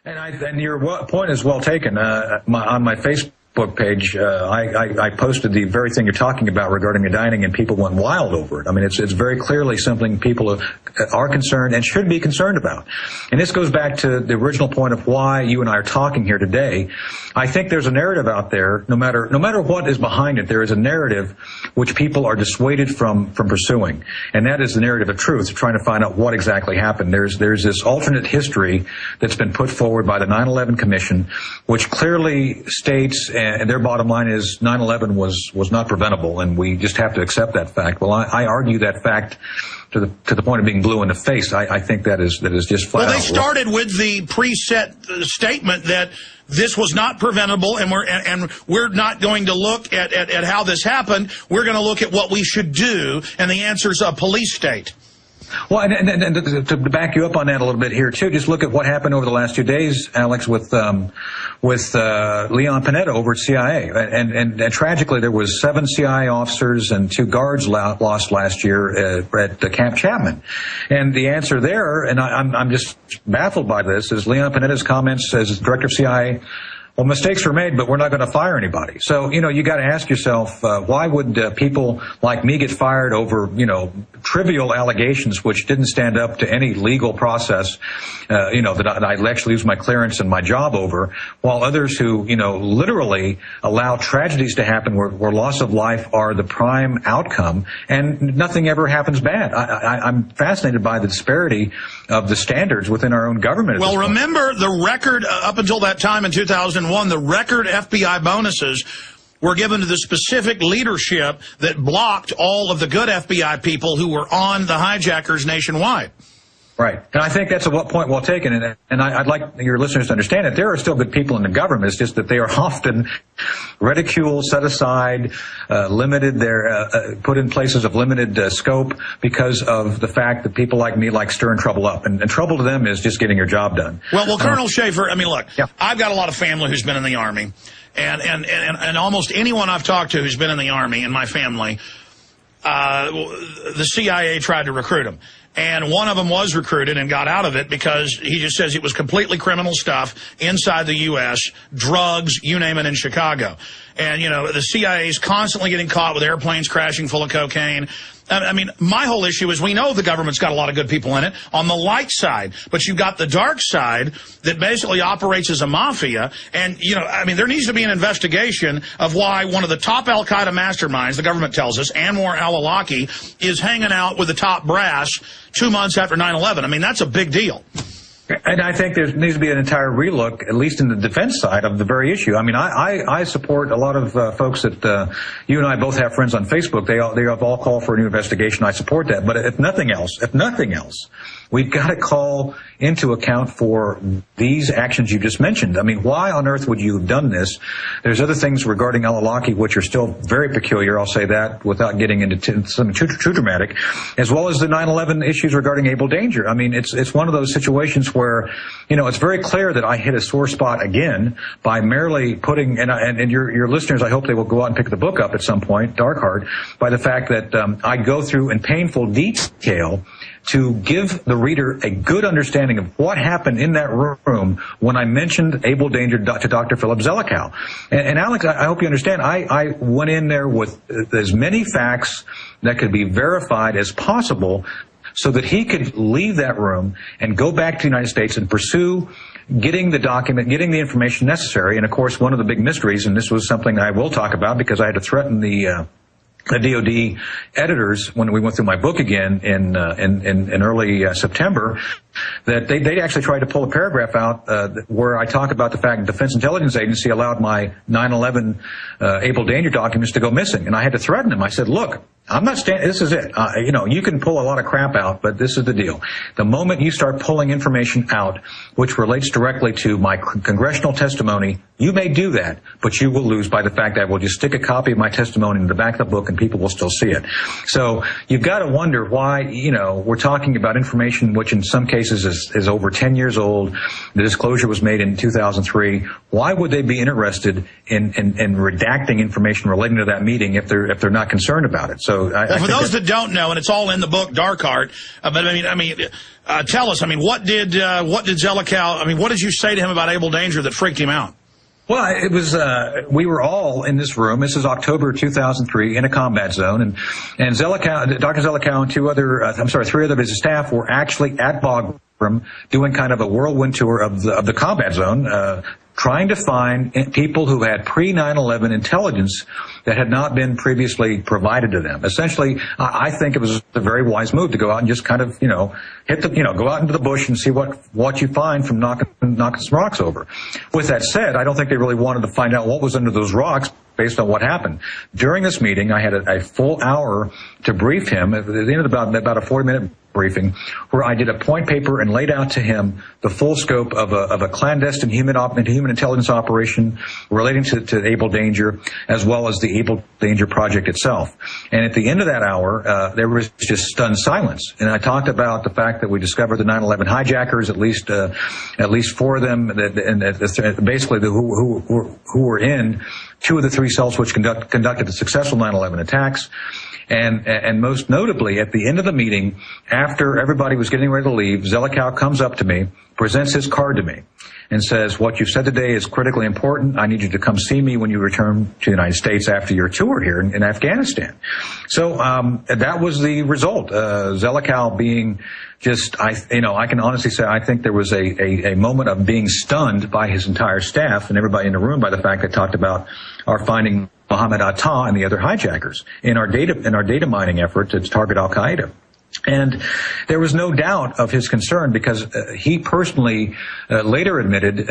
And your point is well taken. On my Facebook page, I posted the very thing you're talking about regarding the dining, and people went wild over it. I mean, it's very clearly something people are concerned and should be concerned about. And this goes back to the original point of why you and I are talking here today. I think there's a narrative out there, no matter what is behind it, there is a narrative which people are dissuaded from pursuing. And that is the narrative of truth, trying to find out what exactly happened. There's this alternate history that's been put forward by the 9/11 Commission, which clearly states, and their bottom line is 9/11 was not preventable, and we just have to accept that fact. Well, I argue that fact to the point of being blue in the face. I think that is just flat out. Well, they started with the preset statement that this was not preventable, and we're not going to look at how this happened. We're going to look at what we should do, and the answer is a police state. Well, and to back you up on that a little bit here too, just look at what happened over the last 2 days, Alex, with Leon Panetta over at CIA, and tragically there was 7 CIA officers and 2 guards lost last year at Camp Chapman, and the answer there, and I'm just baffled by this, is Leon Panetta's comments as director of CIA. Well, mistakes were made, but we're not going to fire anybody. So, you got to ask yourself, why would people like me get fired over, trivial allegations which didn't stand up to any legal process, that I actually lose my clearance and my job over, while others who, literally allow tragedies to happen where loss of life are the prime outcome, and nothing ever happens bad. I'm fascinated by the disparity of the standards within our own government. Well, remember the record up until that time in 2001, the record FBI bonuses were given to the specific leadership that blocked all of the good FBI people who were on the hijackers nationwide. Right. And I think that's a point well taken. And I'd like your listeners to understand that there are still good people in the government. It's just that they are often ridiculed, set aside, limited, they're put in places of limited scope because of the fact that people like me like stirring trouble up. And trouble to them is just getting your job done. Well, Colonel Schaefer, I mean, look, yeah. I've got a lot of family who's been in the Army. And almost anyone I've talked to who's been in the Army in my family, the CIA tried to recruit them. And one of them was recruited and got out of it because he just says it was completely criminal stuff inside the U.S., drugs, you name it, in Chicago. And, the CIA is constantly getting caught with airplanes crashing full of cocaine. I mean, my whole issue is we know the government's got a lot of good people in it on the light side, but you've got the dark side that basically operates as a mafia. And, there needs to be an investigation of why one of the top al-Qaeda masterminds, the government tells us, Anwar al-Awlaki, is hanging out with the top brass 2 months after 9/11. I mean, that's a big deal. And I think there needs to be an entire relook, at least in the defense side of the very issue. I mean, I support a lot of folks that you and I both have friends on Facebook. They have all called for a new investigation. I support that. But if nothing else, we've got to call into account for these actions you just mentioned. I mean, why on earth would you have done this? There's other things regarding al-Awlaki which are still very peculiar. I'll say that without getting into something too dramatic, as well as the 9/11 issues regarding Able Danger. I mean, it's one of those situations where, it's very clear that I hit a sore spot again by merely putting, and your listeners, I hope they will go out and pick the book up at some point, Dark Heart, by the fact that I go through in painful detail to give the reader a good understanding of what happened in that room when I mentioned Able Danger to Dr. Philip Zelikow. And Alex, I hope you understand, I went in there with as many facts that could be verified as possible so that he could leave that room and go back to the United States and pursue getting the document, getting the information necessary. And, of course, one of the big mysteries, and this was something I will talk about because I had to threaten the DOD editors when we went through my book again in early September, that they actually tried to pull a paragraph out where I talk about the fact the Defense Intelligence Agency allowed my 9/11 Able Danger documents to go missing. And I had to threaten them. I said, look, I'm not standing, this is it. You can pull a lot of crap out, but this is the deal. The moment you start pulling information out, which relates directly to my congressional testimony, you may do that, but you will lose by the fact that I will just stick a copy of my testimony in the back of the book and people will still see it. So you've got to wonder why, we're talking about information which in some cases is over 10 years old. The disclosure was made in 2003. Why would they be interested in redacting information relating to that meeting if they're not concerned about it? So for those that don't know, and it's all in the book, Dark Heart, but I mean, Tell us, I mean, what did Zelikow, I mean, what did you say to him about Able Danger that freaked him out? Well, it was, we were all in this room. This is October 2003 in a combat zone. And Zelikow, Dr. Zelikow and three other of his staff were actually at Bagram doing kind of a whirlwind tour of the combat zone, trying to find people who had pre-9/11 intelligence that had not been previously provided to them. Essentially, I think it was a very wise move to go out and just kind of, go out into the bush and see what you find from knocking some rocks over. With that said, I don't think they really wanted to find out what was under those rocks based on what happened. During this meeting, I had a full hour to brief him at the end of about a 40-minute briefing, where I did a point paper and laid out to him the full scope of a clandestine human intelligence operation relating to Able Danger, as well as the Able Danger project itself. And at the end of that hour, there was just stunned silence. And I talked about the fact that we discovered the 9/11 hijackers, at least four of them, and basically who were in two of the three cells which conducted the successful 9/11 attacks. And most notably, at the end of the meeting, after everybody was getting ready to leave, Zelikow comes up to me, presents his card to me, and says, "What you said today is critically important. I need you to come see me when you return to the United States after your tour here in Afghanistan." So that was the result. Zelikow being just, I can honestly say I think there was a moment of being stunned by his entire staff and everybody in the room by the fact that talked about our finding Mohammed Atta and the other hijackers in our data mining effort to target Al Qaeda. And there was no doubt of his concern because he personally later admitted,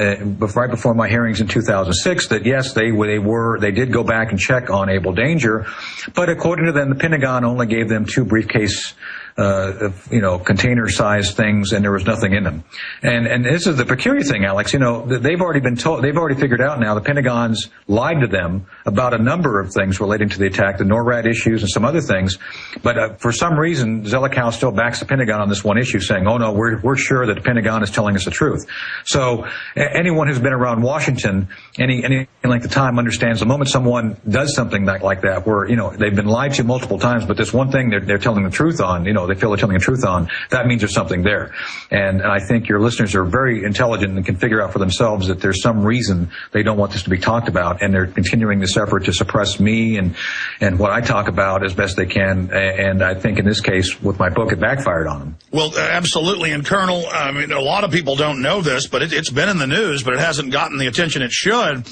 right before my hearings in 2006, that yes, they did go back and check on Able Danger, but according to them, the Pentagon only gave them 2 briefcase container-sized things, and there was nothing in them. And this is the peculiar thing, Alex. They've already figured out now the Pentagon's lied to them about a number of things relating to the attack, the NORAD issues and some other things. But for some reason, Zelikow still backs the Pentagon on this one issue, saying, "Oh no, we're sure that the Pentagon is telling us the truth." So anyone who's been around Washington any length of time understands the moment someone does something like that, where they've been lied to multiple times, but this one thing they're telling the truth on, they feel they're telling the truth on, that means there's something there. And I think your listeners are very intelligent and can figure out for themselves that there's some reason they don't want this to be talked about, and they're continuing this effort to suppress me and what I talk about as best they can. And I think in this case, with my book, it backfired on them. Well, absolutely. And Colonel, I mean, a lot of people don't know this, but it's been in the news, but it hasn't gotten the attention it should.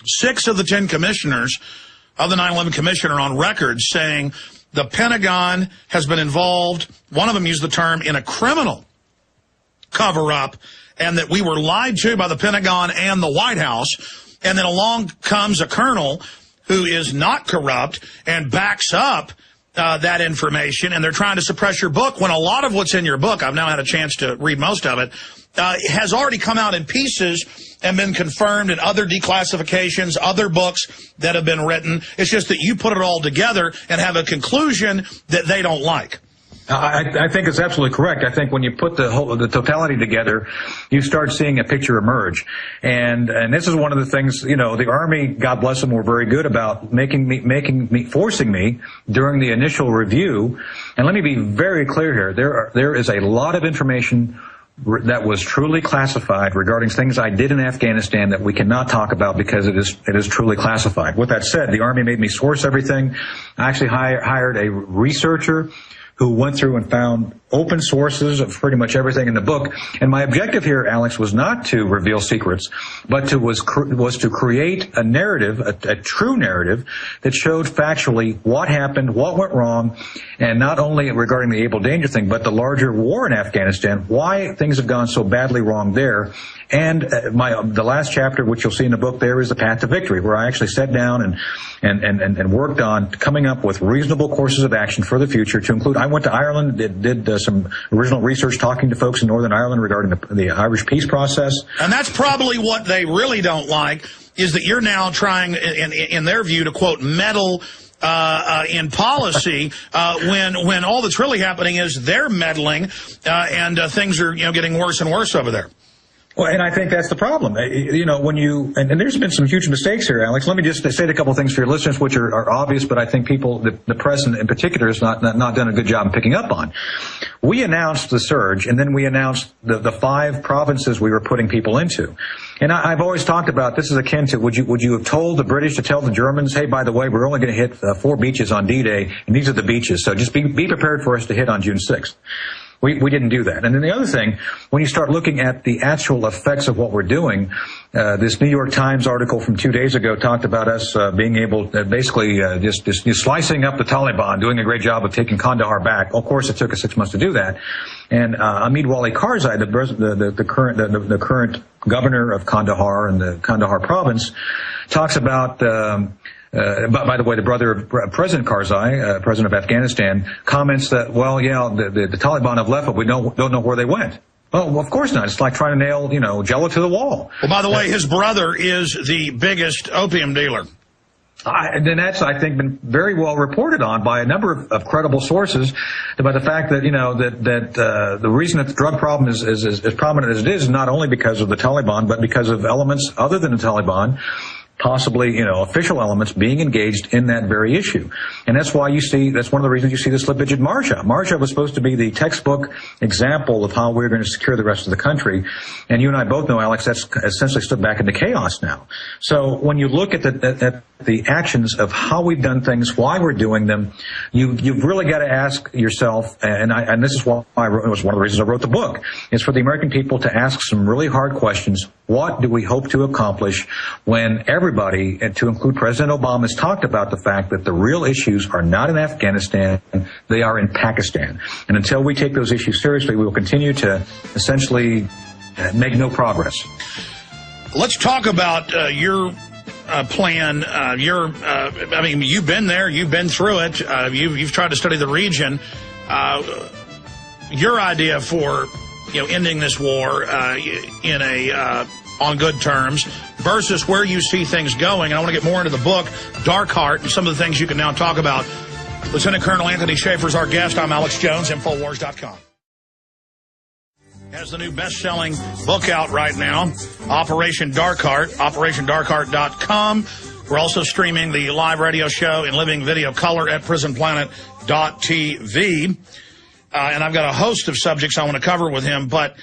6 of the 10 commissioners of the 9/11 Commission are on record saying the Pentagon has been involved, one of them used the term, in a criminal cover-up, and that we were lied to by the Pentagon and the White House. And then along comes a colonel who is not corrupt and backs up that information, and they're trying to suppress your book when a lot of what's in your book, I've now had a chance to read most of it, has already come out in pieces and been confirmed in other declassifications, other books that have been written. It's just that you put it all together and have a conclusion that they don't like. I think it's absolutely correct. I think when you put the totality together, you start seeing a picture emerge. And this is one of the things, the Army, God bless them, were very good about forcing me during the initial review. And let me be very clear here. There is a lot of information that was truly classified regarding things I did in Afghanistan that we cannot talk about because it is truly classified. With that said, the Army made me source everything. I actually hired a researcher who went through and found open sources of pretty much everything in the book. And my objective here, Alex, was not to reveal secrets, but was to create a narrative, a true narrative that showed factually what happened, what went wrong, and not only regarding the Able Danger thing, but the larger war in Afghanistan, why things have gone so badly wrong there. And the last chapter, which you'll see in the book there, is the path to victory, where I actually sat down and worked on coming up with reasonable courses of action for the future. To include, I went to Ireland, did some original research, talking to folks in Northern Ireland regarding the Irish peace process. And that's probably what they really don't like, is that you're now trying, in their view, to quote meddle in policy when all that's really happening is they're meddling and things are getting worse and worse over there. Well, and I think that's the problem. You know, when you, and there's been some huge mistakes here, Alex. Let me just say a couple of things for your listeners, which are obvious, but I think people, the press in particular, has not done a good job of picking up on. We announced the surge, and then we announced the 5 provinces we were putting people into. And I've always talked about this is akin to, would you have told the British to tell the Germans, hey, by the way, we're only going to hit 4 beaches on D-Day, and these are the beaches, so just be prepared for us to hit on June 6th. We didn't do that. And then the other thing, when you start looking at the actual effects of what we're doing, this New York Times article from 2 days ago talked about us being able to basically just slicing up the Taliban, doing a great job of taking Kandahar back. Of course, it took us 6 months to do that. And Hamid Wali Karzai, the current governor of Kandahar and the Kandahar province, talks about by the way, the brother of President Karzai, president of Afghanistan, comments that, well, yeah, the Taliban have left, but we don't know where they went. Well, of course not. It's like trying to nail, Jello to the wall. Well, by the way, his brother is the biggest opium dealer. And that's, I think, been very well reported on by a number of credible sources about the fact that, the reason that the drug problem is as prominent as it is not only because of the Taliban, but because of elements other than the Taliban, possibly, official elements being engaged in that very issue. And that's why that's one of the reasons you see the slippage at Marja. Marja was supposed to be the textbook example of how we're going to secure the rest of the country. And you and I both know, Alex, that's essentially stood back into chaos now. So when you look at the actions of how we've done things, why we're doing them, you've really got to ask yourself, and this is why it was one of the reasons I wrote the book, is for the American people to ask some really hard questions. What do we hope to accomplish when everybody, and to include President Obama, has talked about the fact that the real issues are not in Afghanistan, they are in Pakistan. And until we take those issues seriously, we will continue to essentially make no progress. Let's talk about your plan. You've been there, you've been through it, you've tried to study the region. Your idea for ending this war on good terms versus where you see things going. And I want to get more into the book, Dark Heart, and some of the things you can now talk about. Lieutenant Colonel Anthony Schaefer is our guest. I'm Alex Jones, Infowars.com. Has the new best-selling book out right now, Operation Dark Heart, OperationDarkHeart.com. We're also streaming the live radio show in living video color at prisonplanet.tv. And I've got a host of subjects I want to cover with him. But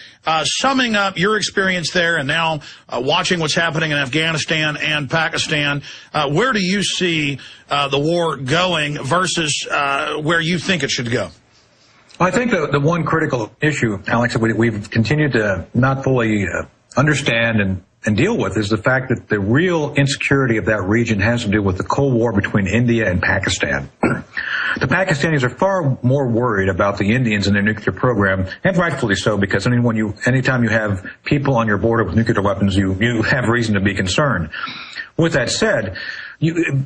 summing up your experience there and now watching what's happening in Afghanistan and Pakistan, where do you see the war going versus where you think it should go? I think the one critical issue, Alex, that we've continued to not fully understand and deal with is the fact that the real insecurity of that region has to do with the Cold War between India and Pakistan. The Pakistanis are far more worried about the Indians and their nuclear program, and rightfully so, because anytime you have people on your border with nuclear weapons, you have reason to be concerned. With that said,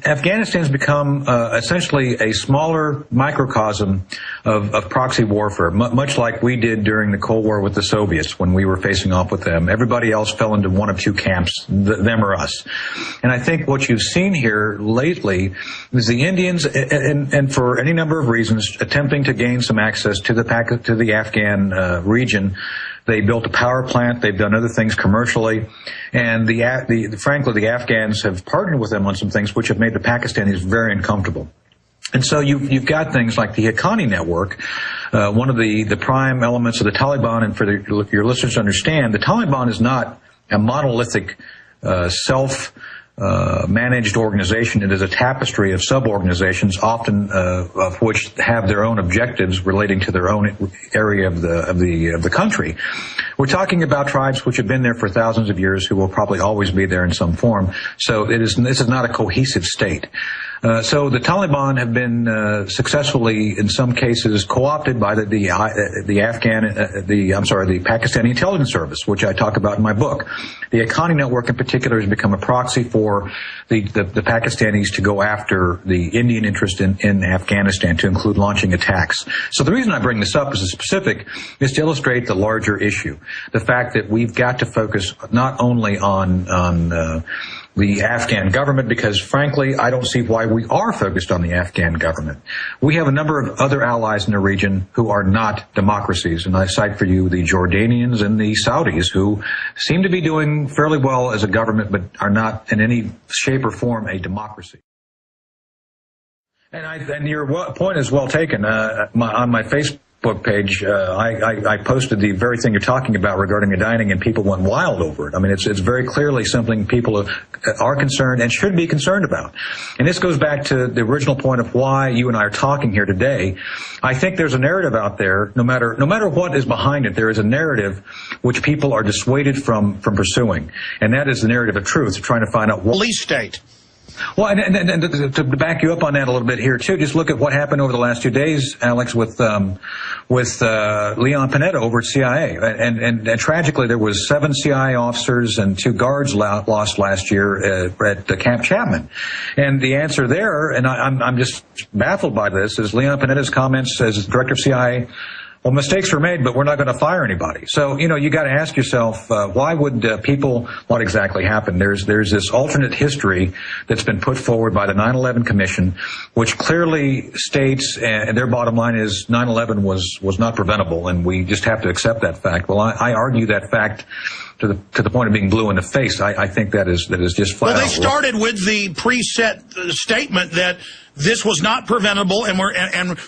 Afghanistan's become essentially a smaller microcosm of proxy warfare, much like we did during the Cold War with the Soviets when we were facing off with them. Everybody else fell into one of two camps, them or us. And I think what you've seen here lately is the Indians, and for any number of reasons, attempting to gain some access to the Afghan region. They built a power plant. They've done other things commercially. And frankly, the Afghans have partnered with them on some things which have made the Pakistanis very uncomfortable. And so you've got things like the Haqqani network, one of the prime elements of the Taliban. And for your listeners to understand, the Taliban is not a monolithic, managed organization. It is a tapestry of sub-organizations, often of which have their own objectives relating to their own area of the country. We're talking about tribes which have been there for thousands of years, who will probably always be there in some form. So this is not a cohesive state. So the Taliban have been successfully, in some cases, co-opted by the Pakistani intelligence service, which I talk about in my book. The Haqqani network, in particular, has become a proxy for the Pakistanis to go after the Indian interest in Afghanistan, to include launching attacks. So the reason I bring this up as a specific is to illustrate the larger issue, the fact that we've got to focus not only on the Afghan government, because frankly, I don't see why we are focused on the Afghan government. We have a number of other allies in the region who are not democracies, and I cite for you the Jordanians and the Saudis, who seem to be doing fairly well as a government, but are not in any shape or form a democracy. And your point is well taken. On my Facebook page, I posted the very thing you're talking about regarding the dining, and people went wild over it. I mean, it's very clearly something people are concerned and should be concerned about. And this goes back to the original point of why you and I are talking here today. I think there's a narrative out there, no matter what is behind it, there is a narrative which people are dissuaded from pursuing. And that is the narrative of truth, trying to find out what police state. Well, and to back you up on that a little bit here too, just look at what happened over the last 2 days, Alex, with Leon Panetta over at CIA, and tragically there was 7 CIA officers and 2 guards lost last year at Camp Chapman, and the answer there, and I'm just baffled by this, is Leon Panetta's comments as director of CIA. Well, mistakes were made, but we're not going to fire anybody. So, you got to ask yourself, why would people, what exactly happened? There's this alternate history that's been put forward by the 9/11 Commission, which clearly states, and their bottom line is 9/11 was not preventable, and we just have to accept that fact. Well, I argue that fact to the point of being blue in the face. I think that is just flat out. Well, they started with the preset statement that this was not preventable, and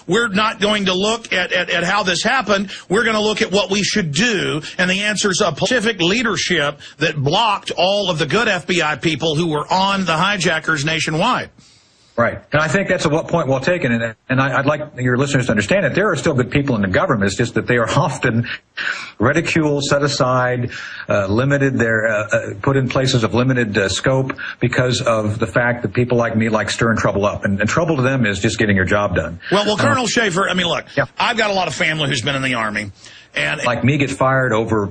we're not going to look at how this happened. We're going to look at what we should do, and the answer is a Pacific leadership that blocked all of the good FBI people who were on the hijackers nationwide. Right. And I think that's a point well taken. And I'd like your listeners to understand that there are still good people in the government. It's just that they are often ridiculed, set aside, limited, they're put in places of limited scope because of the fact that people like me like stirring trouble up. And trouble to them is just getting your job done. Well, Colonel Schaefer, I mean, look, yeah. I've got a lot of family who's been in the Army. And like me get fired over,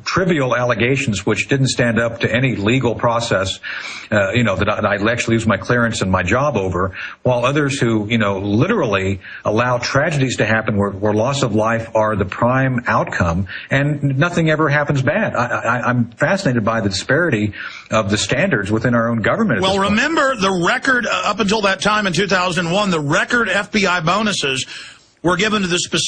trivial allegations which didn't stand up to any legal process, that I'd actually lose my clearance and my job over, while others who, literally allow tragedies to happen where loss of life are the prime outcome and nothing ever happens bad. I'm fascinated by the disparity of the standards within our own government. Well, remember the record up until that time in 2001, the record FBI bonuses were given to the specific